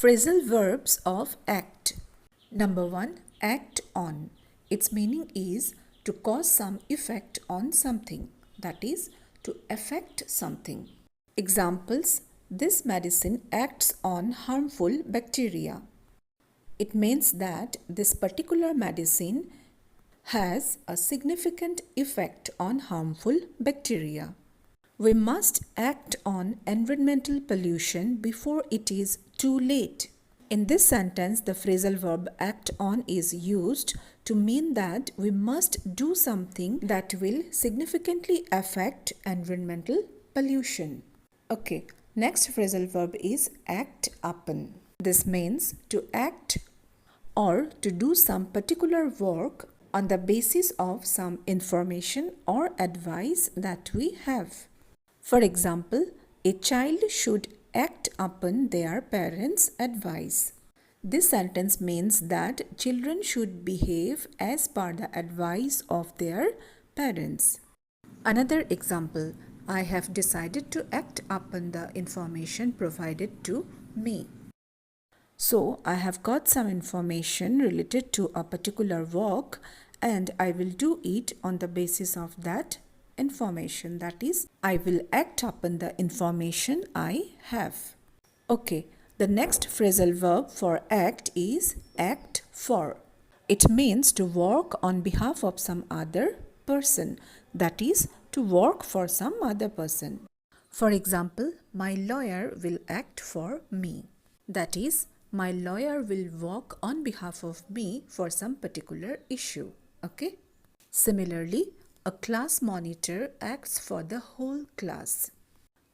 Phrasal verbs of act. Number 1. Act on. Its meaning is to cause some effect on something, that is, to affect something. Examples: this medicine acts on harmful bacteria. It means that this particular medicine has a significant effect on harmful bacteria. We must act on environmental pollution before it is too late. In this sentence, the phrasal verb act on is used to mean that we must do something that will significantly affect environmental pollution. Okay, next phrasal verb is act upon. This means to act or to do some particular work on the basis of some information or advice that we have. For example, a child should act upon their parents' advice. This sentence means that children should behave as per the advice of their parents. Another example: I have decided to act upon the information provided to me. So, I have got some information related to a particular work and I will do it on the basis of that information. That is, I will act upon the information I have. Okay, the next phrasal verb for act is act for. It means to work on behalf of some other person, that is, to work for some other person. For example, my lawyer will act for me. That is, my lawyer will work on behalf of me for some particular issue. Okay? Similarly, a class monitor acts for the whole class.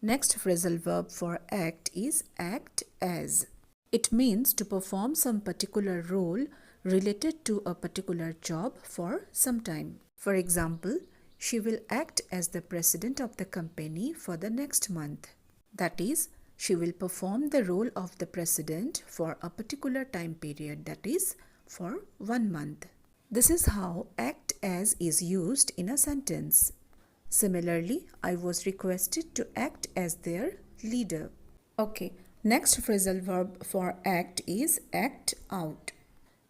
Next phrasal verb for act is act as. It means to perform some particular role related to a particular job for some time. For example, she will act as the president of the company for the next month. That is, she will perform the role of the president for a particular time period, that is, for 1 month. This is how act as is used in a sentence. Similarly, I was requested to act as their leader. Okay, next phrasal verb for act is act out.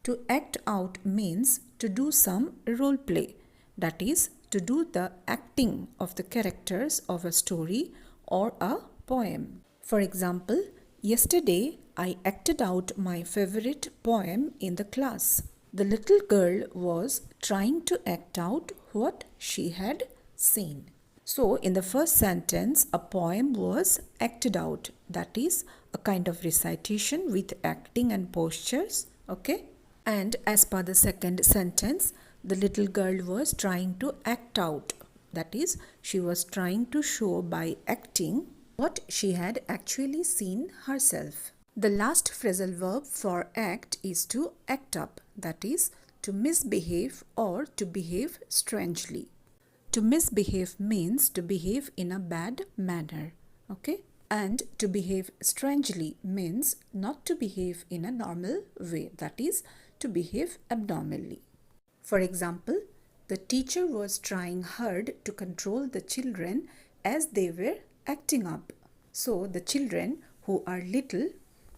To act out means to do some role play, that is, to do the acting of the characters of a story or a poem. For example, yesterday I acted out my favorite poem in the class. The little girl was trying to act out what she had seen. So, in the first sentence, a poem was acted out. That is a kind of recitation with acting and postures. Okay? And as per the second sentence, the little girl was trying to act out. That is, she was trying to show by acting what she had actually seen herself. The last phrasal verb for act is to act up, that is, to misbehave or to behave strangely. To misbehave means to behave in a bad manner, okay? And to behave strangely means not to behave in a normal way, that is, to behave abnormally. For example, the teacher was trying hard to control the children as they were acting up. So, the children who are little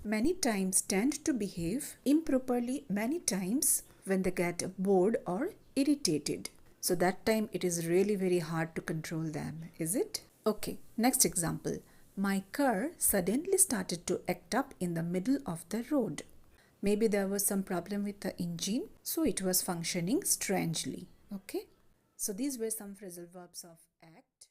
many times tend to behave improperly many times when they get bored or irritated. So that time it is really very hard to control them, is it? Okay, next example. My car suddenly started to act up in the middle of the road. Maybe there was some problem with the engine, so it was functioning strangely. Okay? So these were some phrasal verbs of act.